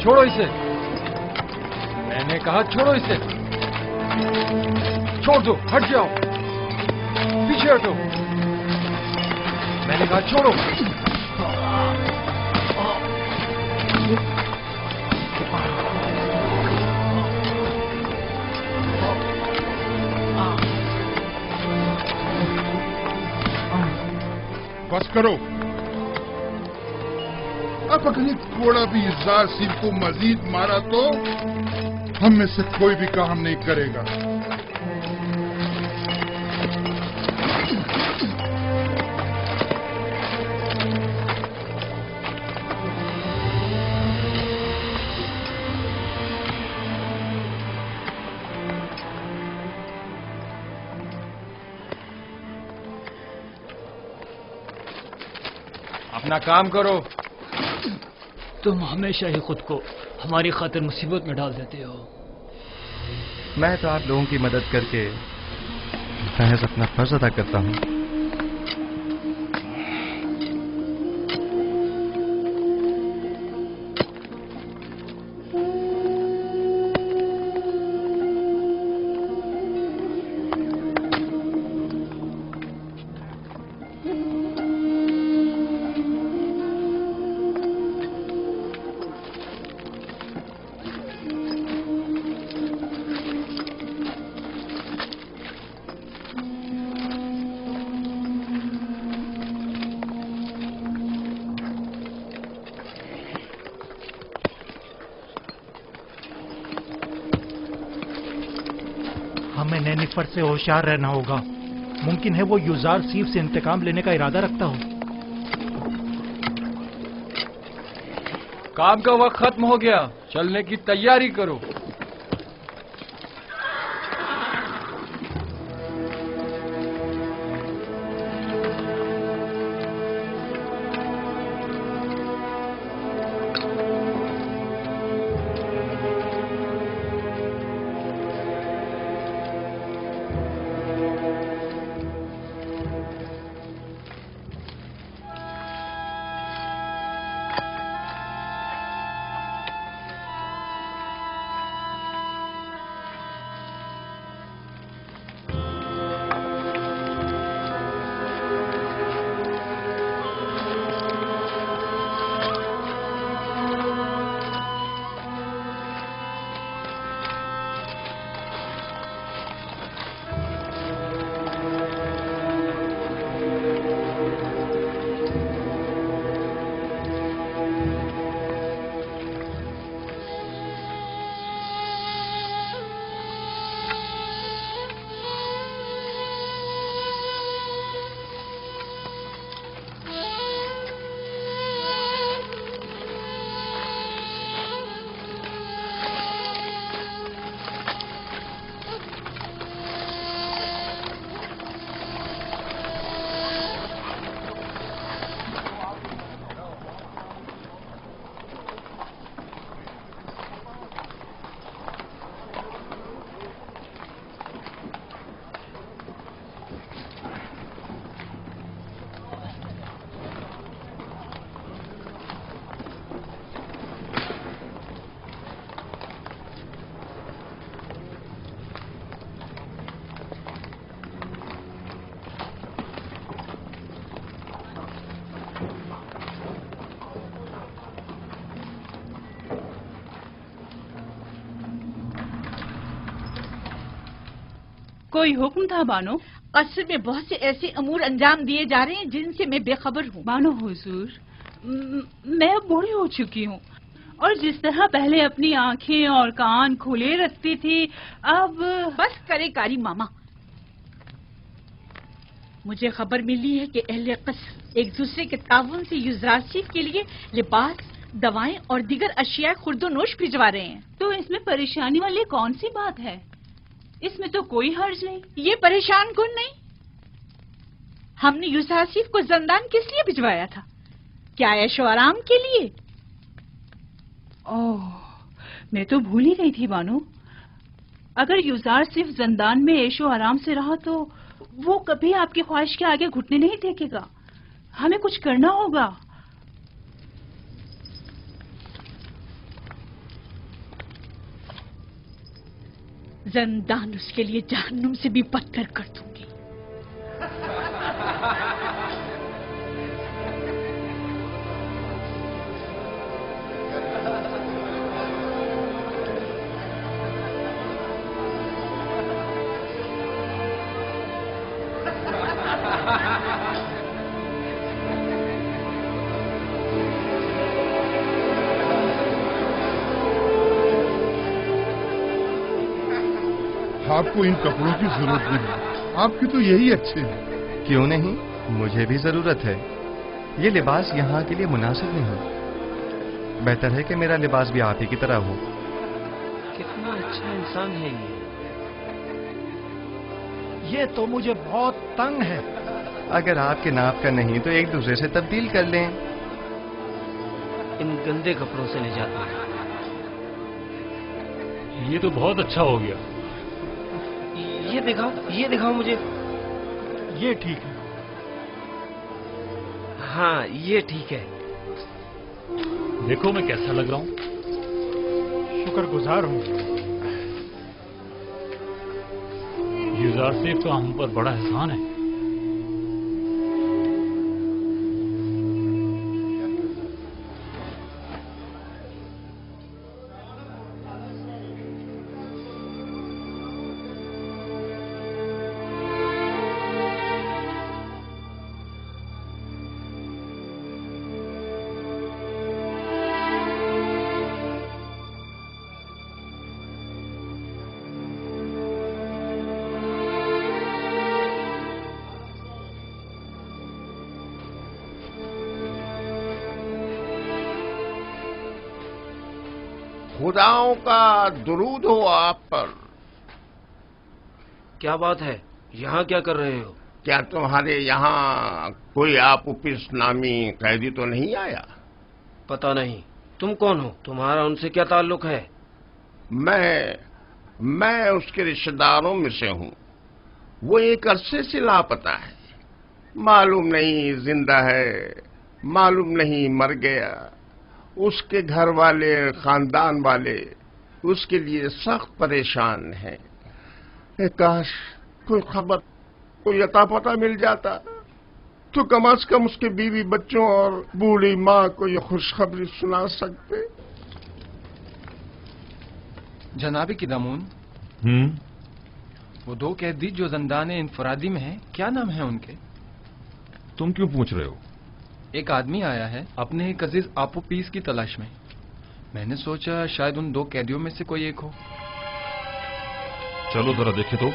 چھوڑو اسے، میں نے کہا چھوڑو اسے، چھوڑ دو، ہٹ جاؤ، پیچھے ہٹو، میں نے کہا چھوڑو۔ بس کرو، اب اگر تھوڑا بھی زار سیر کو مزید مارا تو ہم میں سے کوئی بھی کام نہیں کرے گا۔ اپنا کام کرو۔ تم ہمیشہ ہی خود کو ہماری خاطر مصیبت میں ڈال دیتے ہو۔ میں تو آپ لوگوں کی مدد کر کے محض اپنا فرض ادا کرتا ہوں۔ ہمیں نینیفر سے ہوشیار رہنا ہوگا، ممکن ہے وہ یوزار سیف سے انتقام لینے کا ارادہ رکھتا ہو۔ کام کا وقت ختم ہو گیا، چلنے کی تیاری کرو۔ कोई हुक्म था बानो? कसर में बहुत से ऐसे अमूर अंजाम दिए जा रहे हैं जिनसे मैं बेखबर हूँ। बानो हुजूर, मैं अब बूढ़ी हो चुकी हूँ और जिस तरह पहले अपनी आंखें और कान खुले रखती थी, अब बस करे कारी मामा। मुझे खबर मिली है कि अहले कसर एक दूसरे के ताउन से युजरासिफ के लिए लिबास, दवाएं और दीगर अशिया खुर्दोनोश भिजवा रहे हैं। तो इसमें परेशानी वाली कौन सी बात है? इसमें तो कोई हर्ज नहीं। ये परेशान कौन नहीं? हमने युजरासिफ को जंदान किस लिए भिजवाया था? क्या ऐशो आराम के लिए? ओह, मैं तो भूल ही गई थी बानो। अगर युजार सिर्फ जंदान में ऐशो आराम से रहा तो वो कभी आपकी ख्वाहिश के आगे घुटने नहीं टेकेगा। हमें कुछ करना होगा। जंदान उसके लिए जहन्नुम से भी बदतर कर दूंगी। आपको इन कपड़ों की जरूरत नहीं, आपके तो यही अच्छे हैं। क्यों नहीं, मुझे भी जरूरत है। ये लिबास यहाँ के लिए मुनासिब नहीं। बेहतर है कि मेरा लिबास भी आप ही की तरह हो। कितना अच्छा इंसान है ये तो मुझे बहुत तंग है। अगर आपके नाप का नहीं तो एक दूसरे से तब्दील कर लें। इन गंदे कपड़ों से निजात मिली। ये तो बहुत अच्छा हो गया। ये दिखाओ मुझे। ये ठीक है। हाँ, ये ठीक है। देखो मैं कैसा लग रहा हूँ। शुक्रगुजार हूँ। युजारसिफ का हम पर बड़ा एहसान है। खुदाओं का दुरूद हो आप पर। क्या बात है? यहाँ क्या कर रहे हो? क्या तुम्हारे यहाँ कोई आपुपिस नामी कैदी तो नहीं आया? पता नहीं। तुम कौन हो? तुम्हारा उनसे क्या ताल्लुक है? मैं उसके रिश्तेदारों में से हूँ। वो एक अरसे से लापता है। मालूम नहीं जिंदा है, मालूम नहीं मर गया। उसके घर वाले, खानदान वाले उसके लिए सख्त परेशान हैं। काश कोई खबर, कोई अता पता मिल जाता तो कम से कम उसके बीवी बच्चों और बूढ़ी माँ को ये खुशखबरी सुना सकते। जनाबी की दामून, वो दो कैदी जो जंदाने इंफरादी में हैं, क्या नाम है उनके? तुम क्यों पूछ रहे हो? एक आदमी आया है अपने एक अजीज आपोपीस की तलाश में। मैंने सोचा शायद उन दो कैदियों में से कोई एक हो। चलो जरा देखे तो।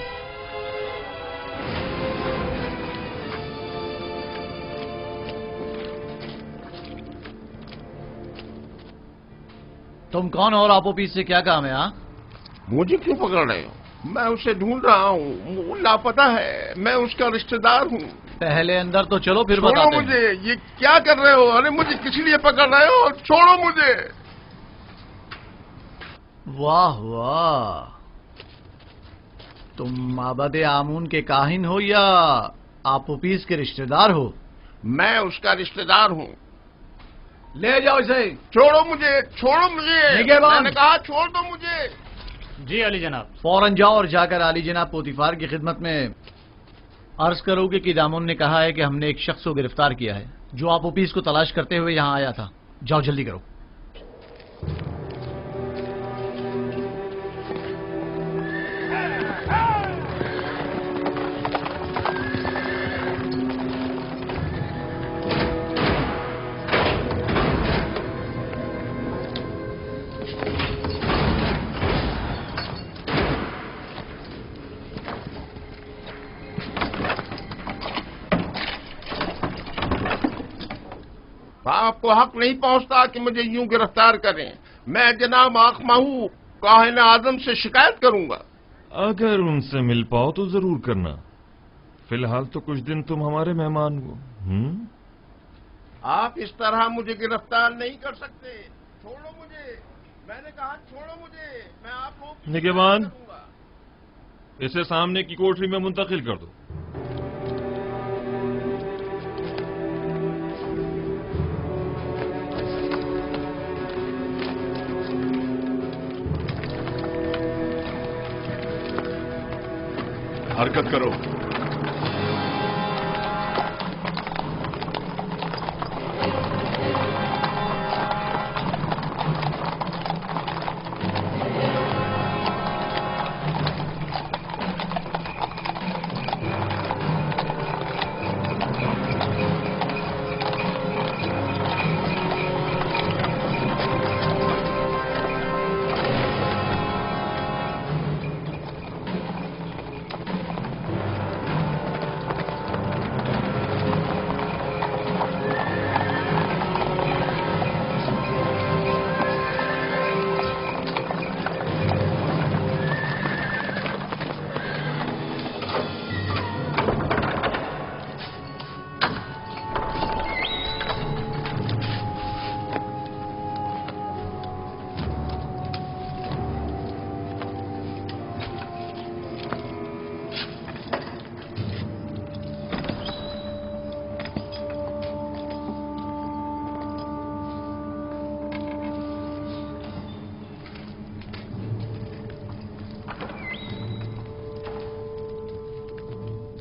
तुम कौन हो और आपोपीस से क्या काम है? मुझे क्यों पकड़ रहे हो? मैं उसे ढूंढ रहा हूँ, वो लापता है। मैं उसका रिश्तेदार हूँ। पहले अंदर तो चलो, फिर छोड़ो बताते हैं। मुझे। ये क्या कर रहे हो? अरे मुझे किस लिए पकड़ रहे हो? छोड़ो मुझे। वाह वाह, तुम माबद आमून के काहिन हो या आपोपीस के रिश्तेदार हो? मैं उसका रिश्तेदार हूँ। ले जाओ इसे। छोड़ो मुझे, छोड़ो मुझे। निगहबान। मैंने कहा छोड़ दो मुझे। जी अली जनाब। फौरन जाओ और जाकर आली जनाब पोतीफार की खिदमत में अर्ज करोगे कि दामून ने कहा है कि हमने एक शख्स को गिरफ्तार किया है जो आपोपीस को तलाश करते हुए यहाँ आया था। जाओ जल्दी करो। आपको हक नहीं पहुंचता कि मुझे यूं गिरफ्तार करें। मैं जनाब आखमाहू काहिन आजम से शिकायत करूंगा। अगर उनसे मिल पाओ तो जरूर करना। फिलहाल तो कुछ दिन तुम हमारे मेहमान हो। आप इस तरह मुझे गिरफ्तार नहीं कर सकते। छोड़ो मुझे, मैंने कहा छोड़ो मुझे। मैं आप लोग निगहबान, इसे सामने की कोठरी में मुंतकिल कर दो। हरकत करो।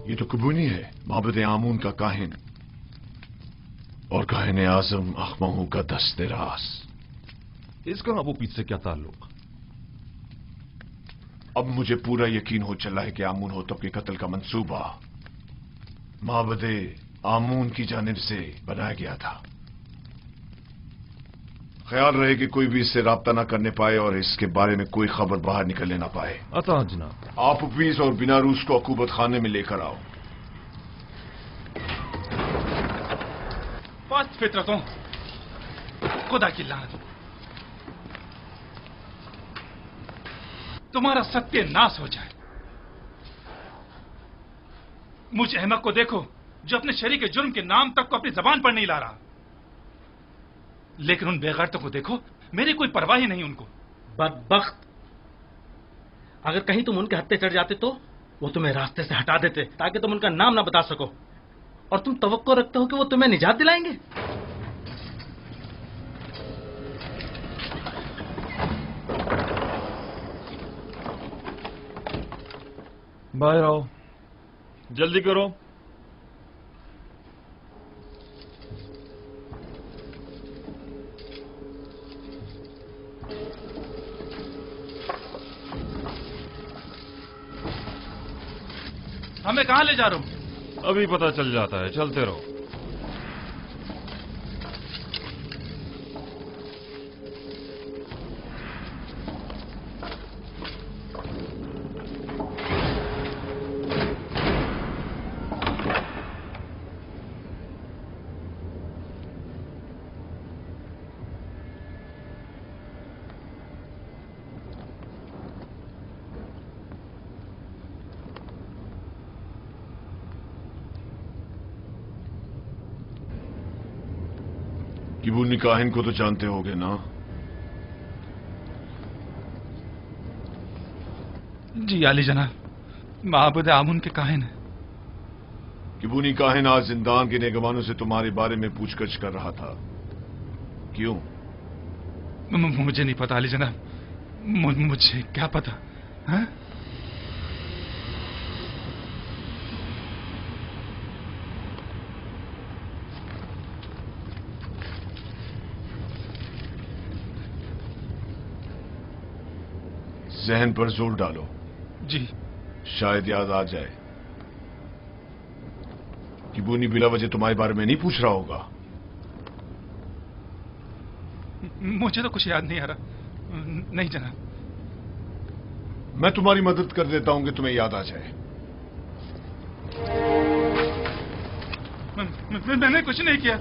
ये तो कुबूनी है, माबद आमून का काहिन और काहिन आजम अखमाहू का दस्ते रास। इसका अबू पीछ से क्या ताल्लुक? अब मुझे पूरा यकीन हो चला है कि आमून होतब के कत्ल का मंसूबा माबद आमून की जानिब से बनाया गया था। ख्याल रहे कि कोई भी इससे राब्ता न करने पाए और इसके बारे में कोई खबर बाहर निकलने ना पाए। अता जनाब। आप हफीज और बिनारूस को अकूबत खाने में लेकर आओ। पांच फितरतों, खुदा की लानत, तुम्हारा सत्यानाश हो जाए। मुझ अहमक को देखो जो अपने शरीक के जुर्म के नाम तक को अपनी जबान पर नहीं ला रहा, लेकिन उन बेगैरतों को देखो, मेरी कोई परवाह ही नहीं उनको। बदबख्त, अगर कहीं तुम उनके हत्थे चढ़ जाते तो वो तुम्हें रास्ते से हटा देते ताकि तुम उनका नाम ना बता सको, और तुम तवक्को रखते हो कि वो तुम्हें निजात दिलाएंगे। बाहर आओ, जल्दी करो। हमें कहां ले जा रहे हो? अभी पता चल जाता है, चलते रहो। किबूनी काहिन को तो जानते होगे ना? जी आली जनाब, माबूद आमून के काहिन है। किबूनी काहिन आज जिंदान के निगहबानों से तुम्हारे बारे में पूछगछ कर रहा था। क्यों? मुझे नहीं पता आली जनाब, मुझे क्या पता है? जहन पर जोर डालो। जी। शायद याद आ जाए। किबूनी बिला वजह तुम्हारे बारे में नहीं पूछ रहा होगा। मुझे तो कुछ याद नहीं आ रहा। नहीं जनाब। मैं तुम्हारी मदद कर देता हूं कि तुम्हें याद आ जाए। मैंने कुछ नहीं किया।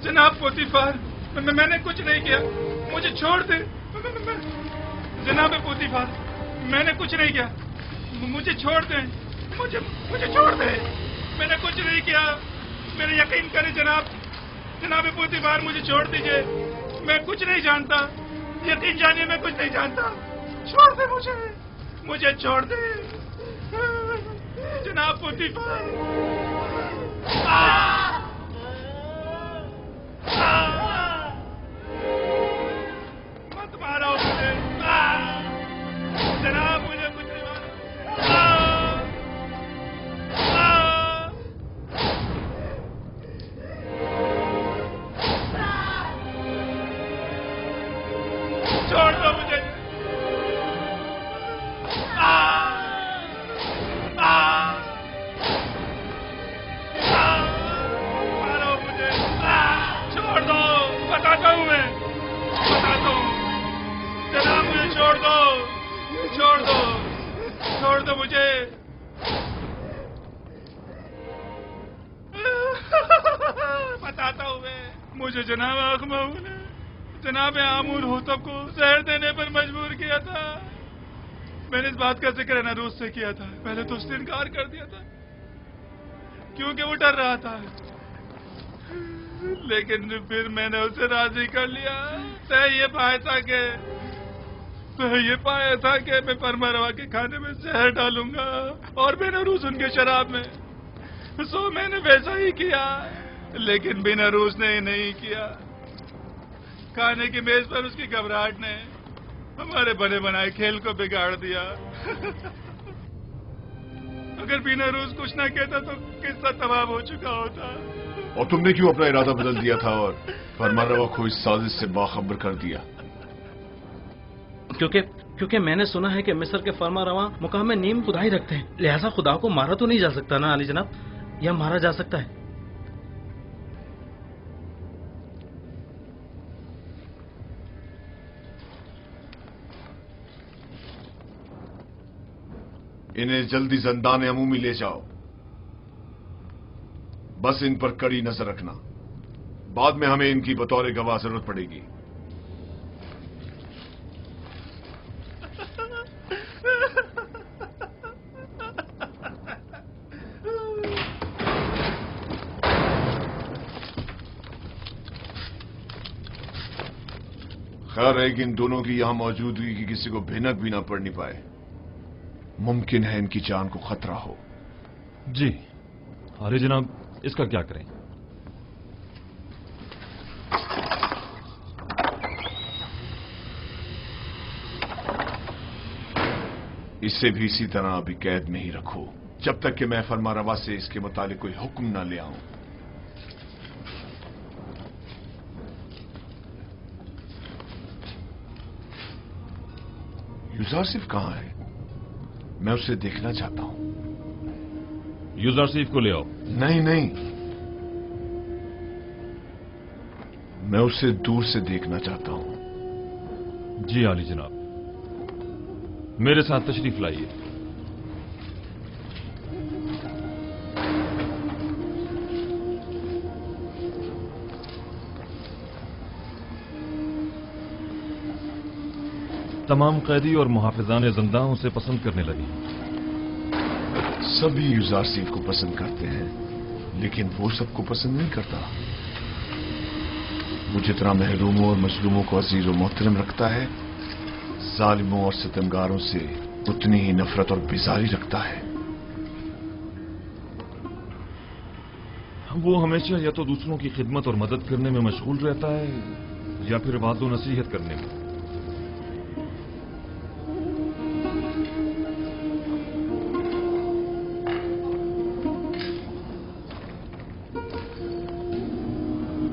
जनाब पोतीफार, मैं ने कुछ नहीं किया, मुझे छोड़ दे। जनाब पोतीफार, मैंने कुछ नहीं किया, मुझे छोड़ दे, मुझे छोड़ दे, मैंने कुछ नहीं किया, मेरे यकीन करें जनाब पोतीफार, मुझे छोड़ दीजिए, मैं कुछ नहीं जानता, यकीन जानिए मैं कुछ नहीं जानता, छोड़ दे मुझे छोड़ दे जनाब पोतीफार। मत मारो मुझे जनाब, मुझे कुछ नहीं मारो। छोड़ दो मुझे। मारो मुझे, छोड़ दो, बताता हूँ मैं, बताता हूँ जनाब, मुझे छोड़ दो मुझे। बताता हूँ मैं, मुझे जनाब अखमऊ ने जनाब आमूर होतब को जहर देने पर मजबूर किया था। मैंने इस बात का जिक्र नरूस से किया था, पहले तो उसने इनकार कर दिया था क्योंकि वो डर रहा था, लेकिन फिर मैंने उसे राजी कर लिया। तय ये पाया था कि मैं परमरवा के खाने में जहर डालूंगा और बेनरूस उनके शराब में, सो मैंने वैसा ही किया, लेकिन बेनरूस ने नहीं किया। खाने की मेज पर उसकी घबराहट ने हमारे बने बनाए खेल को बिगाड़ दिया। अगर बेनरूस कुछ ना कहता तो किस्सा तमाम हो चुका होता। और तुमने क्यों अपना इरादा बदल दिया था और फरमानरवा को इस साजिश से बाखबर कर दिया? क्योंकि मैंने सुना है कि मिस्र के फरमानरवा मुकाम में नीम खुदाई रखते हैं, लिहाजा खुदा को मारा तो नहीं जा सकता ना अली जनाब, या मारा जा सकता है? इन्हें जल्दी ज़िंदान अमूमी ले जाओ, बस इन पर कड़ी नजर रखना, बाद में हमें इनकी बतौर गवाह जरूरत पड़ेगी। खैर है कि इन दोनों की यहां मौजूदगी की किसी को भिनक भी ना पड़नी पाए, मुमकिन है इनकी जान को खतरा हो। जी अरे जनाब, इसका क्या करें? इसे भी इसी तरह अभी कैद में ही रखो, जब तक कि मैं फरमानरवा से इसके मुतालिक कोई हुक्म ना ले आऊं। यूजारसिफ कहां है? मैं उसे देखना चाहता हूं। यूजारसिफ को ले आओ। नहीं, मैं उसे दूर से देखना चाहता हूं। जी आली जनाब, मेरे साथ तशरीफ लाइए। तमाम कैदी और मुहाफिजान ज़िंदा उसे पसंद करने लगे। सभी यूजारसिफ को पसंद करते हैं, लेकिन वो सबको पसंद नहीं करता। वो जितना महरूमों और मजलूमों को अजीज और मोहतरम रखता है, जालिमों और सितमगारों से उतनी ही नफरत और बेजारी रखता है। वो हमेशा या तो दूसरों की खिदमत और मदद करने में मशगूल रहता है या फिर वादो नसीहत करने में।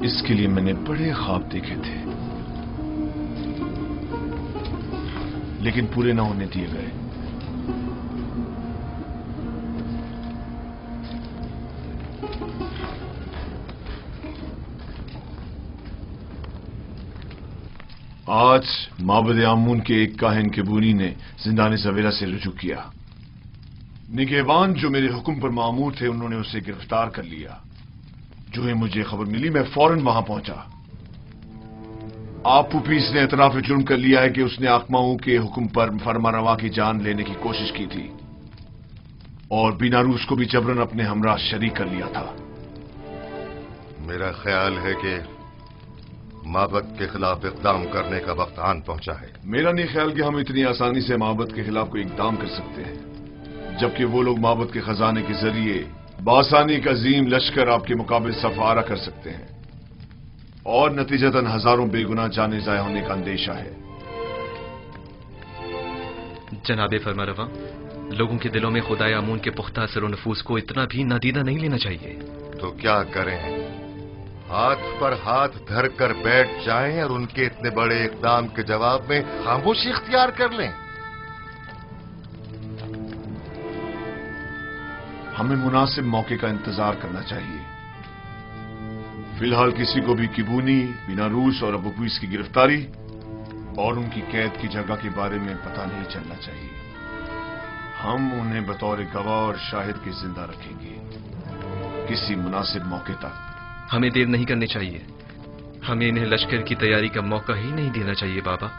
इसके लिए मैंने बड़े ख्वाब देखे थे, लेकिन पूरे ना होने दिए गए। आज माबद आमून के एक काहिन केबूनी ने जिंदान सवेरा से रुजू किया। निगहबान जो मेरे हुक्म पर मामूर थे, उन्होंने उसे गिरफ्तार कर लिया। जो ही मुझे खबर मिली मैं फौरन वहां पहुंचा। आप पुपीस ने एतराफ जुर्म कर लिया है कि उसने आकमाओं के हुक्म पर फरमानरवा की जान लेने की कोशिश की थी और बीनारूस को भी जबरन अपने हमरा शरीक कर लिया था। मेरा ख्याल है कि माबद के खिलाफ इकदाम करने का वक्त आन पहुंचा है। मेरा नहीं ख्याल कि हम इतनी आसानी से माबद के खिलाफ कोई इकदाम कर सकते हैं, जबकि वो लोग माबद के खजाने के जरिए बासानी का अजीम लश्कर आपके मुकाबले सफारा कर सकते हैं और नतीजतन हजारों बेगुनाह जाने जाया होने का अंदेशा है। जनाबे फरमारवा, लोगों के दिलों में खुदाए आमून के पुख्ता असर और नफूस को इतना भी नादीदा नहीं लेना चाहिए। तो क्या करें, हाथ पर हाथ धर कर बैठ जाएं और उनके इतने बड़े इकदाम के जवाब में खामोशी इख्तियार कर लें? हमें मुनासिब मौके का इंतजार करना चाहिए। फिलहाल किसी को भी किबूनी, बीनारूस और अबू कुवैस की गिरफ्तारी और उनकी कैद की जगह के बारे में पता नहीं चलना चाहिए। हम उन्हें बतौर गवाह और शाहिद के जिंदा रखेंगे किसी मुनासिब मौके तक। हमें देर नहीं करनी चाहिए। हमें इन्हें लश्कर की तैयारी का मौका ही नहीं देना चाहिए बाबा।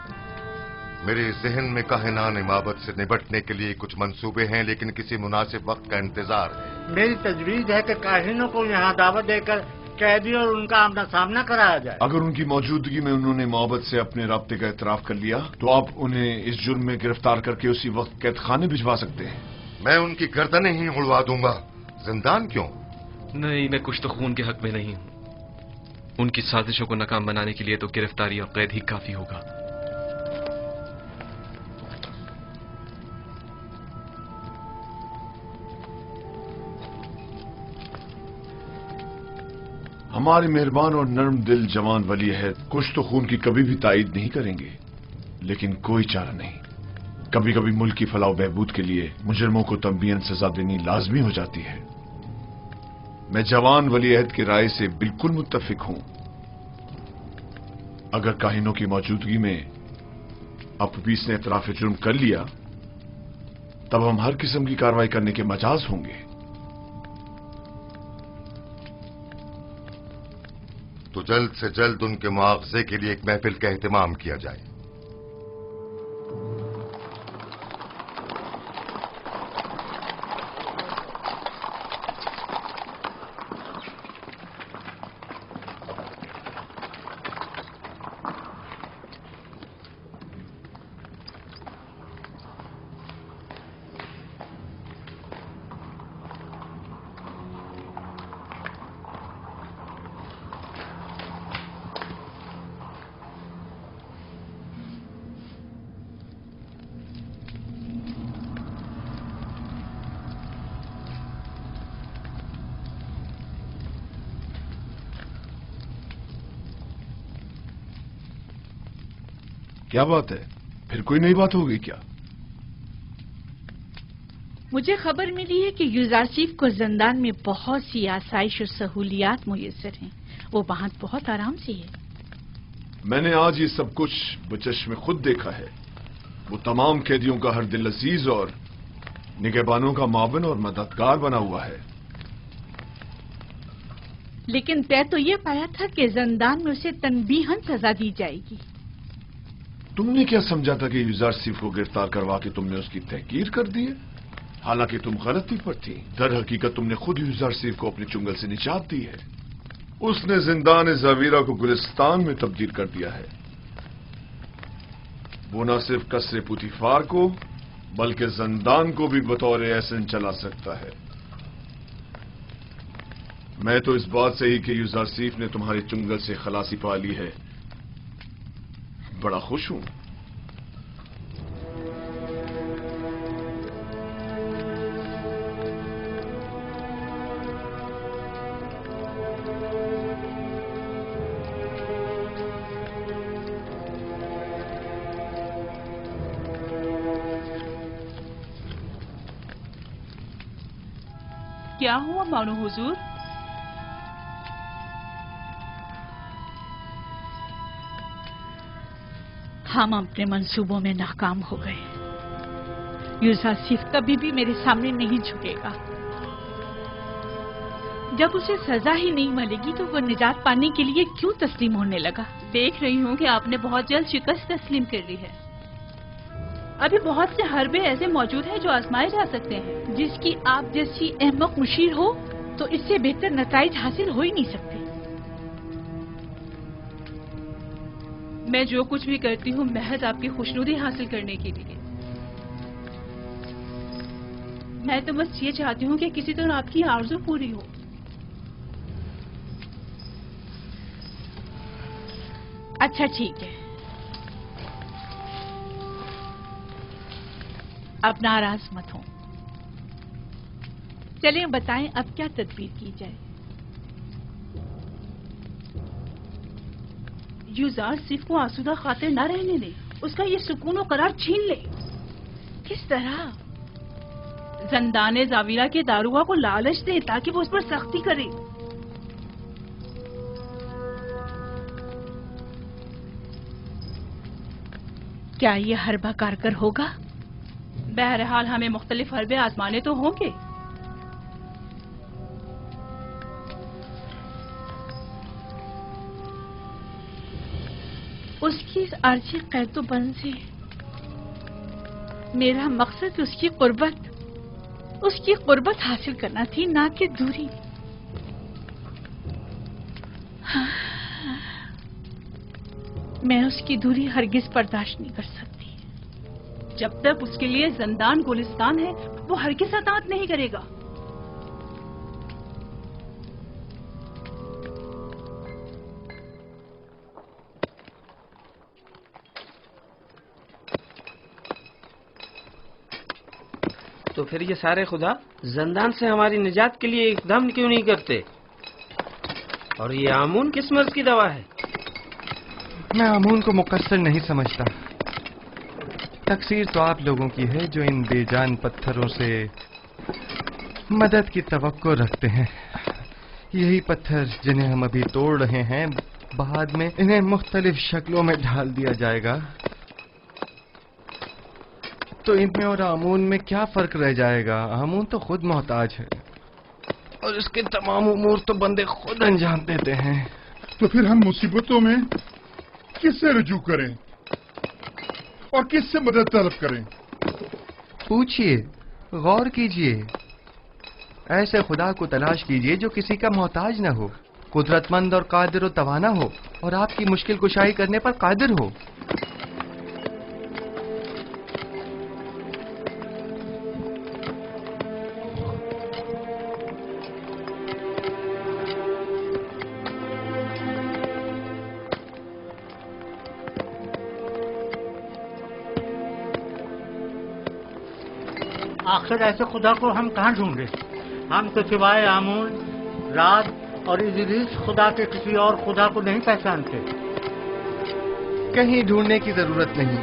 मेरे जहन में काहिनान माबद से निपटने के लिए कुछ मंसूबे हैं, लेकिन किसी मुनासिब वक्त का इंतजार है। मेरी तजवीज है कि काहिनों को यहाँ दावत देकर कैदी और उनका आमना सामना कराया जाए। अगर उनकी मौजूदगी में उन्होंने मोहब्बत से अपने राब्ते का इतराफ कर लिया तो आप उन्हें इस जुर्म में गिरफ्तार करके उसी वक्त कैद खाने भिजवा सकते हैं। मैं उनकी गर्दनें ही उड़वा दूंगा, जिंदान क्यों? नहीं, मैं कुछ तो खून के हक में नहीं हूं। उनकी साजिशों को नाकाम बनाने के लिए तो गिरफ्तारी और कैद ही काफी होगा। हमारे मेहरबान और नर्म दिल जवान वली अहद कुछ तो खून की कभी भी तायीद नहीं करेंगे, लेकिन कोई चारा नहीं। कभी कभी मुल्क की फलाह बहबूद के लिए मुजरमों को तंबीहन सजा देनी लाजमी हो जाती है। मैं जवान वली अहद की राय से बिल्कुल मुत्तफिक हूं। अगर काहिनों की मौजूदगी में अब पुपीस ने इतराफ जुर्म कर लिया तब हम हर किस्म की कार्रवाई करने के मजाज होंगे। तो जल्द से जल्द उनके मुआवजे के लिए एक महफिल का एहतमाम किया जाए। क्या बात है, फिर कोई नई बात होगी क्या? मुझे खबर मिली है कि यूजारसीफ को जिंदान में बहुत सी आसाइश और सहूलियात मुयस्सर हैं। वो वहां बहुत आराम से है। मैंने आज ये सब कुछ बचश्मे खुद देखा है। वो तमाम कैदियों का हर दिल अजीज और निगहबानों का मावन और मददगार बना हुआ है। लेकिन तय तो ये पाया था कि जिंदान में उसे तनबीहन सजा दी जाएगी। तुमने क्या समझा था कि यूजारसीफ को गिरफ्तार करवा के तुमने उसकी तहकीर कर दी है? हालांकि तुम गलती पर थी। दर हकीकत तुमने खुद यूजारसीफ को अपने चुंगल से निजात दी है। उसने जिंदान ज़वीरा को गुलिस्तान में तब्दील कर दिया है। वो न सिर्फ कसरे पुतीफार को बल्कि जिंदान को भी बतौर एहसन चला सकता है। मैं तो इस बात से ही कि यूजारसीफ ने तुम्हारे चुंगल से खलासी पा ली है बड़ा खुश हूं। क्या हुआ बानो हुजूर? हम अपने मंसूबों में नाकाम हो गए। यूजारसीफ कभी भी मेरे सामने नहीं झुकेगा। जब उसे सजा ही नहीं मिलेगी तो वो निजात पाने के लिए क्यों तस्लीम होने लगा? देख रही हूँ कि आपने बहुत जल्द शिकस्त तस्लीम कर ली है। अभी बहुत से हरबे ऐसे मौजूद हैं जो आजमाए जा सकते हैं। जिसकी आप जैसी अहमक मुशीर हो तो इससे बेहतर नताइज हासिल हो ही नहीं सकते। मैं जो कुछ भी करती हूँ महज आपकी खुशनुदी हासिल करने के लिए। मैं तो बस ये चाहती हूँ कि किसी तरह आपकी आरज़ू पूरी हो। अच्छा ठीक है, अब नाराज मत हो। चलिए बताएं अब क्या तदबीर की जाए। यूजार सिर्फ को आसूदा खातिर न रहने दे, उसका ये सुकून और करार छीन ले। किस तरह? जंदाने जाविरा के दारुआ को लालच दे ताकि वो उस पर सख्ती करे। क्या ये हरबा कारगर होगा? बहरहाल हमें मुख्तलिफ हरबे आजमाने तो होंगे। उसकी इस आर्जी कैदोबंद से मेरा मकसद उसकी कुर्बत हासिल करना थी, ना कि दूरी। मैं उसकी दूरी हरगिज बर्दाश्त नहीं कर सकती। जब तक उसके लिए जंदान गुलिस्तान है वो हरगिज अतात नहीं करेगा। तो फिर ये सारे खुदा जंदान से हमारी निजात के लिए इकदाम क्यों नहीं करते? और ये आमून किस मर्ज की दवा है? मैं आमून को मुकस्सर नहीं समझता। तकसीर तो आप लोगों की है जो इन बेजान पत्थरों से मदद की तवक्को रखते हैं। यही पत्थर जिन्हें हम अभी तोड़ रहे हैं, बाद में इन्हें मुख्तलिफ शक्लों में ढाल दिया जाएगा, तो इनमें और आमून में क्या फर्क रह जाएगा? आमून तो खुद मोहताज है और इसके तमाम उमूर तो बंदे खुद अंजाम देते हैं। तो फिर हम मुसीबतों में किससे रुजू करें और किससे मदद तलब करें? पूछिए, गौर कीजिए, ऐसे खुदा को तलाश कीजिए जो किसी का मोहताज न हो, कुदरतमंद और कादिर और तवाना हो और आपकी मुश्किल कुशाई करने पर कादिर हो। आखिर ऐसे खुदा को हम कहाँ ढूंढे? हम तो सिवाय आमून, रात और इदरीस खुदा के किसी और खुदा को नहीं पहचानते। कहीं ढूंढने की जरूरत नहीं,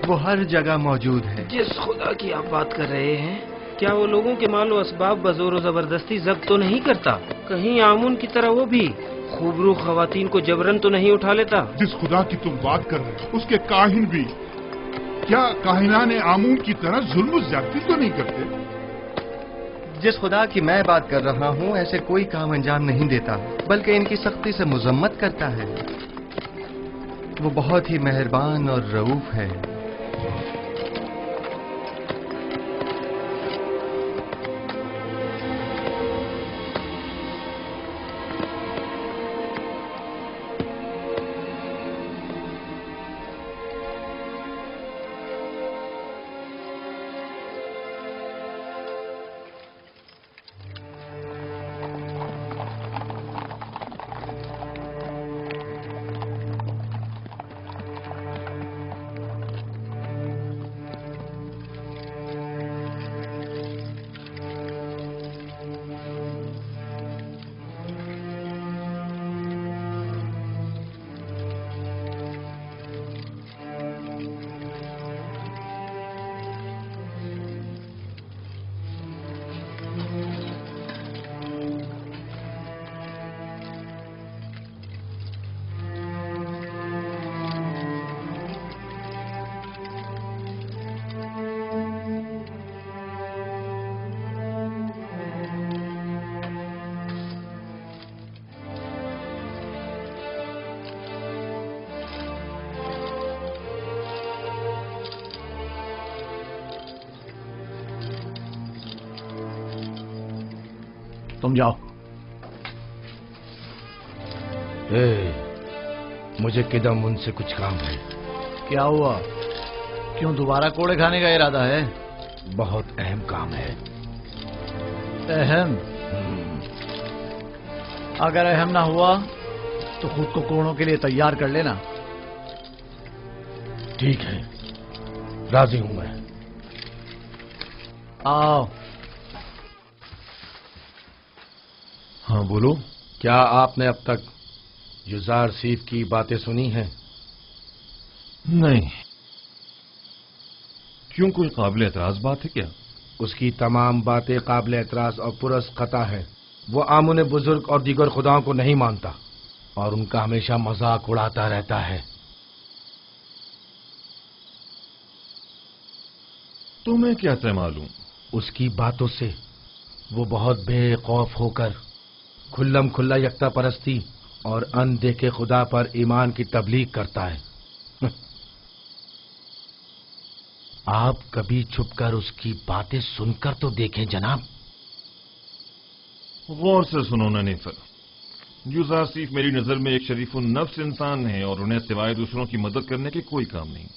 वो हर जगह मौजूद है। जिस खुदा की आप बात कर रहे हैं, क्या वो लोगों के मालो असबाब बजोर जबरदस्ती जब्त तो नहीं करता? कहीं आमून की तरह वो भी खूबरू खवातीन को जबरन तो नहीं उठा लेता? जिस खुदा की तुम बात कर रहे हो उसके काहिन भी क्या काहिनाने आमून की तरह जुल्म ज्यादती तो नहीं करते? जिस खुदा की मैं बात कर रहा हूँ ऐसे कोई काम अंजाम नहीं देता, बल्कि इनकी सख्ती से मुजम्मत करता है। वो बहुत ही मेहरबान और रऊफ है। तुम जाओ। मुझे किदम उनसे कुछ काम है। क्या हुआ? क्यों दोबारा कोड़े खाने का इरादा है? बहुत अहम काम है। अहम? अगर अहम ना हुआ तो खुद को कोड़ों के लिए तैयार कर लेना। ठीक है, राजी हूं मैं। आओ। हाँ बोलो। क्या आपने अब तक युजार सीफ की बातें सुनी हैं? नहीं। क्यों, कोई काबिल एतराज बात है क्या? उसकी तमाम बातें काबिल एतराज और पुरस्खता है। वो आमुन बुजुर्ग और दीगर खुदाओं को नहीं मानता और उनका हमेशा मजाक उड़ाता रहता है। तुम्हें क्या तय मालूम? उसकी बातों से वो बहुत बेखौफ होकर खुल्लम खुल्ला यकता परस्ती और अनदेखे खुदा पर ईमान की तबलीग करता है। आप कभी छुपकर उसकी बातें सुनकर तो देखें जनाब। गौर से सुनो ननीफर, युजार सीफ मेरी नजर में एक शरीफुन नफ्स इंसान है और उन्हें सिवाय दूसरों की मदद करने के कोई काम नहीं।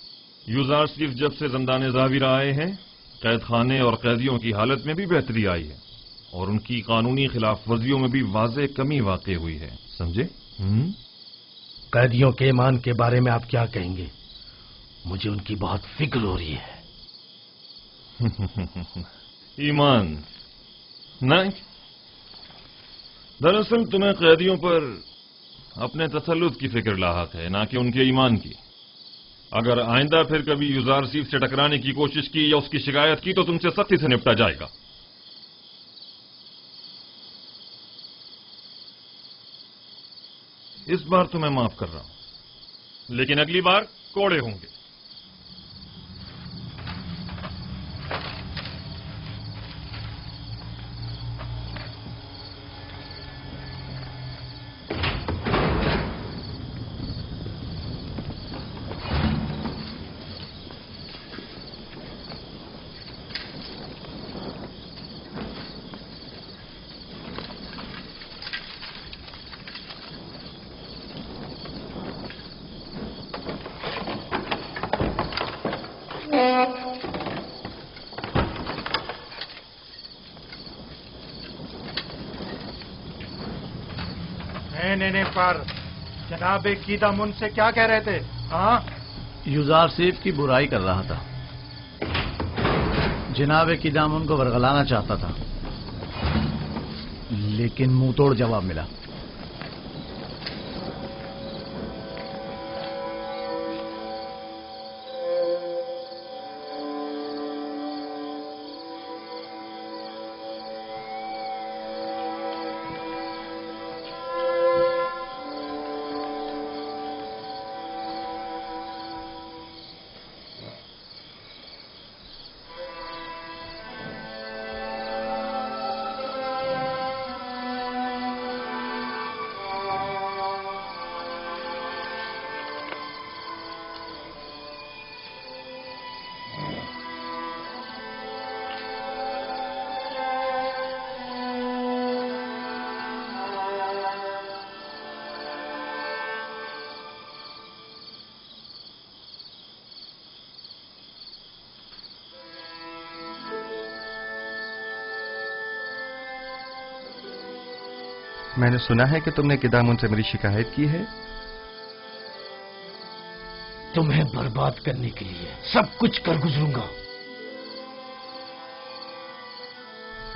युजार सीफ जब से ज़िंदाने ज़ाविर आए हैं, कैद खाने और कैदियों की हालत में भी बेहतरी आई है और उनकी कानूनी खिलाफ वर्जियों में भी वाज़ेह कमी वाक़ई हुई है। समझे? कैदियों के ईमान के बारे में आप क्या कहेंगे? मुझे उनकी बहुत फिक्र हो रही है। ईमान नहीं, दरअसल तुम्हें कैदियों पर अपने तसल्लुत की फिक्र लाहक है, ना कि उनके ईमान की। अगर आइंदा फिर कभी युजार सीफ से टकराने की कोशिश की या उसकी शिकायत की तो तुमसे सख्ती से निपटा जाएगा। इस बार तो मैं माफ कर रहा हूं, लेकिन अगली बार कोड़े होंगे। नहीं पर जनाब कीदम उनसे क्या कह रहे थे? हाँ, युजार सीफ की बुराई कर रहा था। जनाब कीदम उनको बरगलाना चाहता था, लेकिन मुंह तोड़ जवाब मिला। मैंने सुना है कि तुमने किदामुन से मेरी शिकायत की है। तुम्हें बर्बाद करने के लिए सब कुछ कर गुजरूंगा।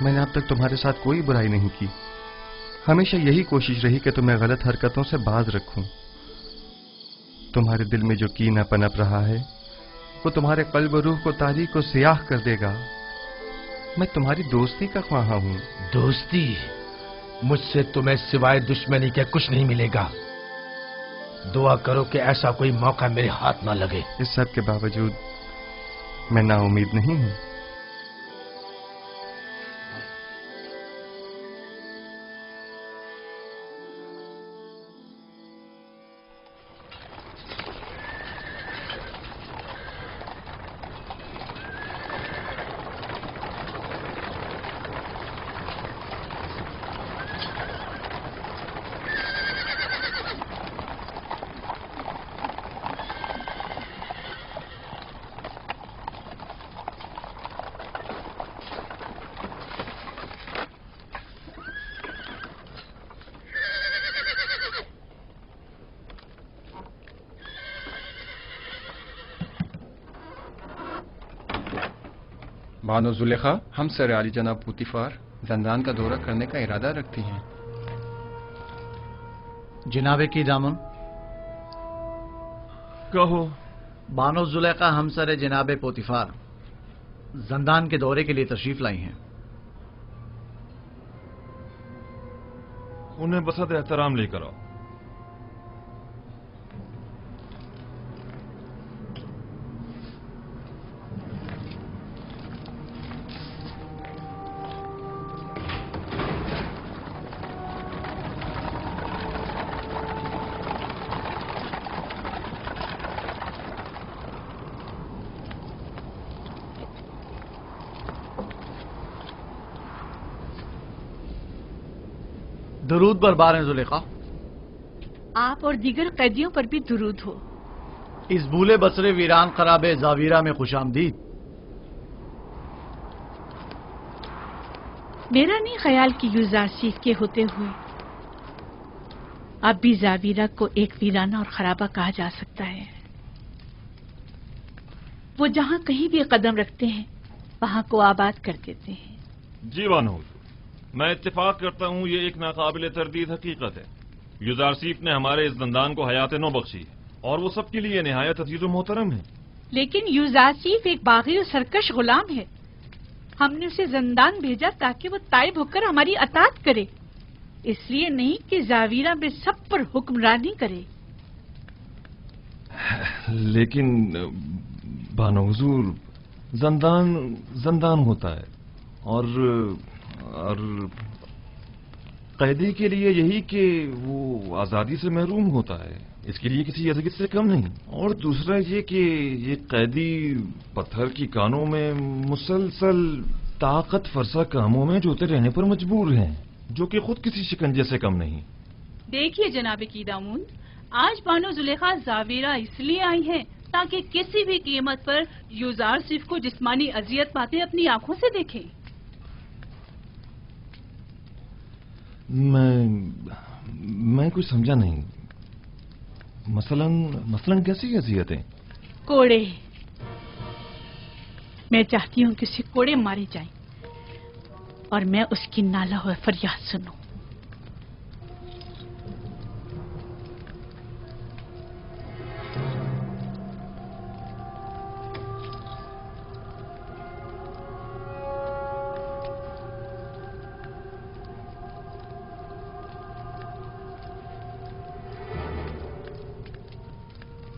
मैंने अब तक तुम्हारे साथ कोई बुराई नहीं की। हमेशा यही कोशिश रही कि तुम्हें गलत हरकतों से बाज रखूं। तुम्हारे दिल में जो कीना पनप रहा है वो तुम्हारे कल्ब रूह को तारीख को सियाह कर देगा। मैं तुम्हारी दोस्ती का ख्वाहा हूं। दोस्ती? मुझसे तुम्हें सिवाय दुश्मनी के कुछ नहीं मिलेगा। दुआ करो कि ऐसा कोई मौका मेरे हाथ ना लगे। इस सब के बावजूद मैं नाउम्मीद नहीं हूं। बानो जुलेखा हम सर आली जनाब पुतिफार जंदान का दौरा करने का इरादा रखती हैं। जनाब की दामन कहो। बानो जुलेखा हमसर जनाब पोतिफार जंदान के दौरे के लिए तशरीफ लाई हैं। उन्हें बसत एहतराम लेकर आओ। दरूद बरबार हैं जुलेखा। आप और दीगर कैदियों पर भी दुरूद हो। इस भूले बसरे वीरान खराबे जावीरा में खुशामदीद। मेरा नहीं ख्याल कि यूजारसीफ के होते हुए अब भी जावीरा को एक वीराना और खराबा कहा जा सकता है। वो जहां कहीं भी कदम रखते हैं वहां को आबाद कर देते हैं। जी बानो, मैं इत्तेफाक करता हूँ ये एक नाकाबिल तरदीद हकीकत है। युजारसीफ ने हमारे इस जंदान को हयात नो बख्शी और वो सबके लिए निहायत अजीज व मोहतरम है। लेकिन यूजारसीफ एक बागी और सरकश गुलाम है। हमने उसे जंदान भेजा ताकि वो ताइब होकर हमारी अतात करे, इसलिए नहीं कि जावीरा में सब पर हुक्मरानी करे। लेकिन बानो हुजूर, जंदान होता है और कैदी के लिए यही कि वो आजादी से महरूम होता है, इसके लिए किसी अज़ियत से कम नहीं। और दूसरा ये कि ये कैदी पत्थर की कानों में मुसलसल ताकत फरसा कामों में जोते रहने पर मजबूर हैं, जो कि खुद किसी शिकंजे से कम नहीं। देखिए जनाब की दामून, आज बानो जुलेखा जावीरा इसलिए आई हैं ताकि किसी भी कीमत पर यूजारसीफ को जिस्मानी अजियत पाते अपनी आंखों से देखें। मैं कुछ समझा नहीं। मसलन कैसी अजियतें? कोड़े। मैं चाहती हूं कि उसे कोड़े मारे जाएं और मैं उसकी नाला हुआ फरियाद सुनूं।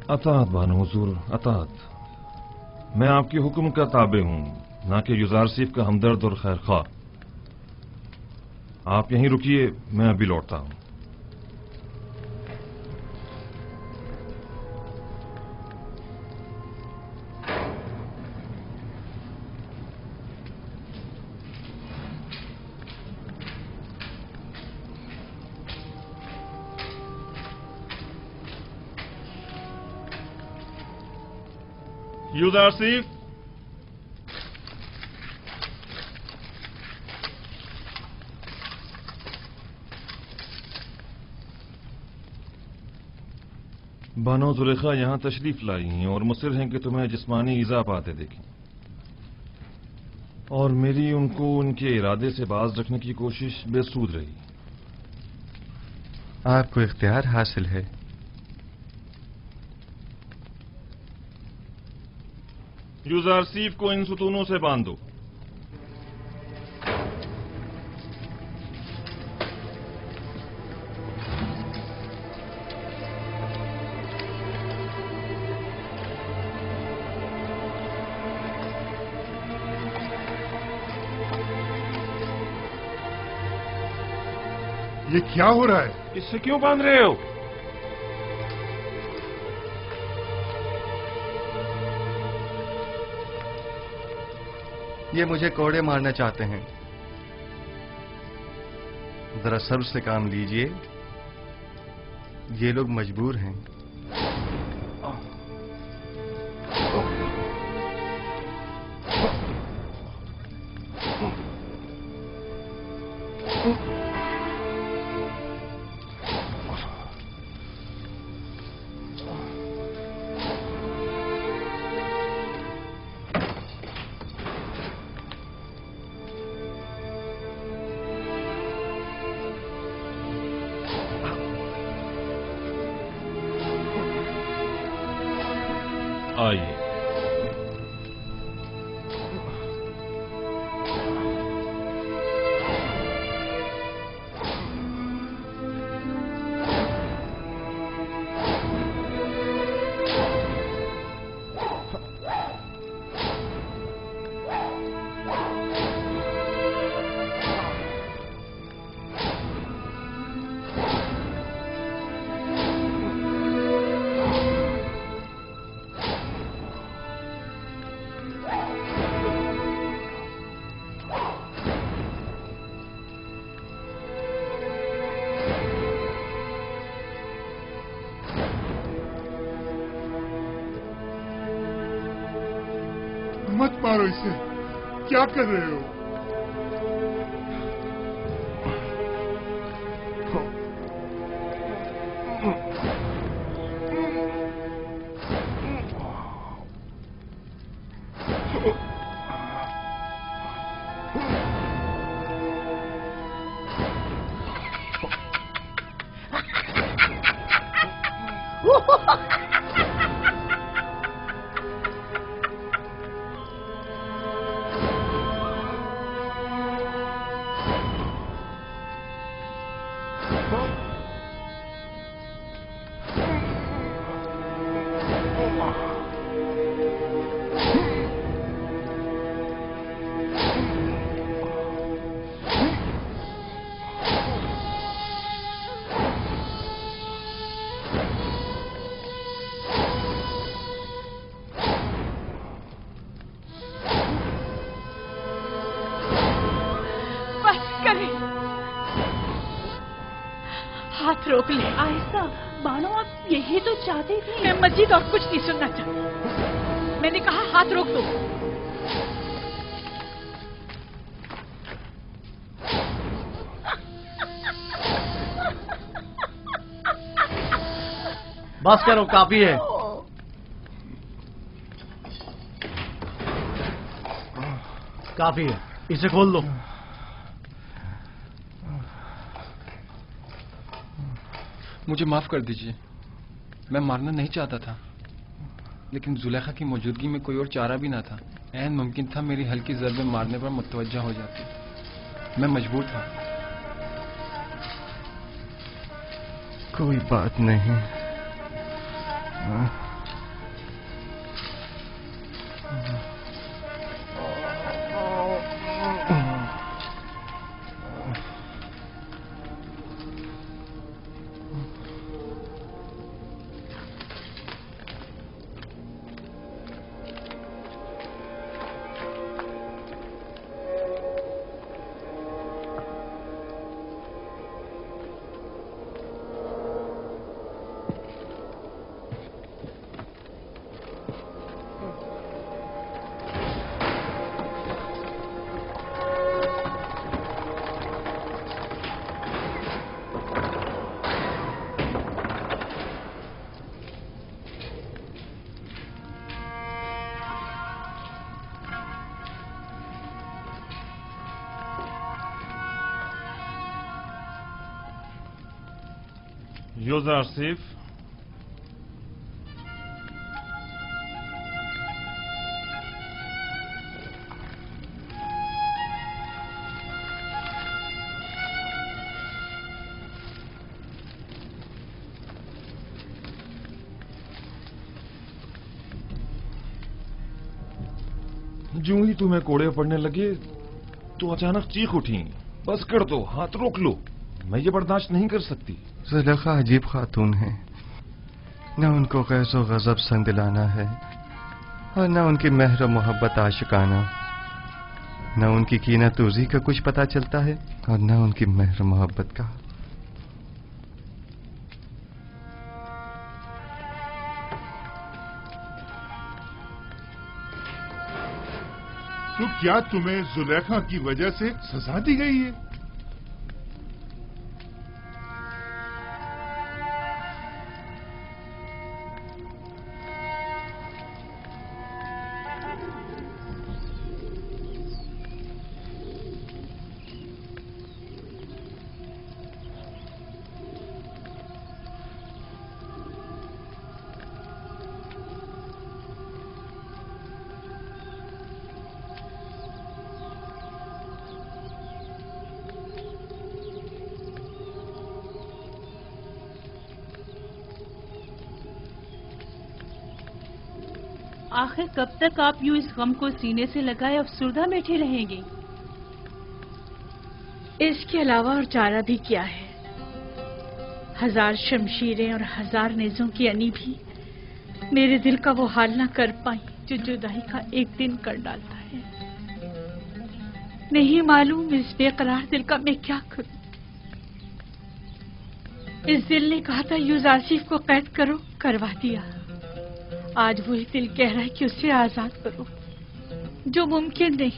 अतात बानो हुजूर, अतात। मैं आपके हुक्म का ताबे हूं, ना कि युजारसीफ का हमदर्द और खैरखा। आप यहीं रुकिए, मैं अभी लौटता हूं। युजारसीफ, बानो जुलेखा यहां तशरीफ लाई हैं और मुसिर हैं कि तुम्हें जिस्मानी ईजा पाते देखें, और मेरी उनको उनके इरादे से बाज रखने की कोशिश बेसूद रही। आपको इख्तियार हासिल है। युजारसीफ को इन सुतूनों से बांध दो। ये क्या हो रहा है? इससे क्यों बांध रहे हो? ये मुझे कोड़े मारना चाहते हैं। जरा सब्र से काम लीजिए, ये लोग मजबूर हैं। आइए। मत मारो इसे, क्या कर रहे हो? हाथ रोक ले। आहिस्ता, बानो आप यही तो चाहते थे। मैं मजीद और कुछ नहीं सुनना चाहती। मैंने कहा हाथ रोक दो। बस करो, काफी है। काफी है, इसे खोल दो। मुझे माफ कर दीजिए, मैं मारना नहीं चाहता था, लेकिन जुलेखा की मौजूदगी में कोई और चारा भी ना था। ऐन मुमकिन था मेरी हल्की ज़रबे मारने पर मुतवज्जा हो जाती। मैं मजबूर था। कोई बात नहीं। यूज़र आसिफ, जो ही तुम्हें कोड़े पड़ने लगे तो अचानक चीख उठी। बस कर दो, हाथ रोक लो, मैं ये बर्दाश्त नहीं कर सकती। जुलेखा अजीब खातून है, न उनको गैज़ो गज़ब संदिलाना है और न उनकी मेहर मोहब्बत आशिकाना, न उनकी कीना तूज़ी का कुछ पता चलता है और न उनकी मेहर मोहब्बत का। तो क्या तुम्हें जुलेखा की वजह से सजा दी गई है? आखिर कब तक आप यूं इस गम को सीने से लगाए अफसुर्दा बैठे रहेंगे? इसके अलावा और चारा भी क्या है? 1000 शमशीरें और 1000 नेज़ों की अनी भी मेरे दिल का वो हाल ना कर पाई जो जुदाई का एक दिन कर डालता है। नहीं मालूम इस बेकरार दिल का मैं क्या करूं। इस दिल ने कहा था यूजारसीफ को कैद करो, करवा दिया। आज वही दिल कह रहा है कि उसे आजाद करो, जो मुमकिन नहीं।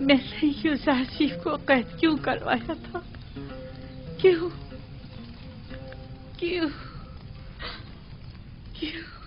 मैंने यूजारसीफ को कैद क्यों करवाया था? क्यों क्यों क्यों?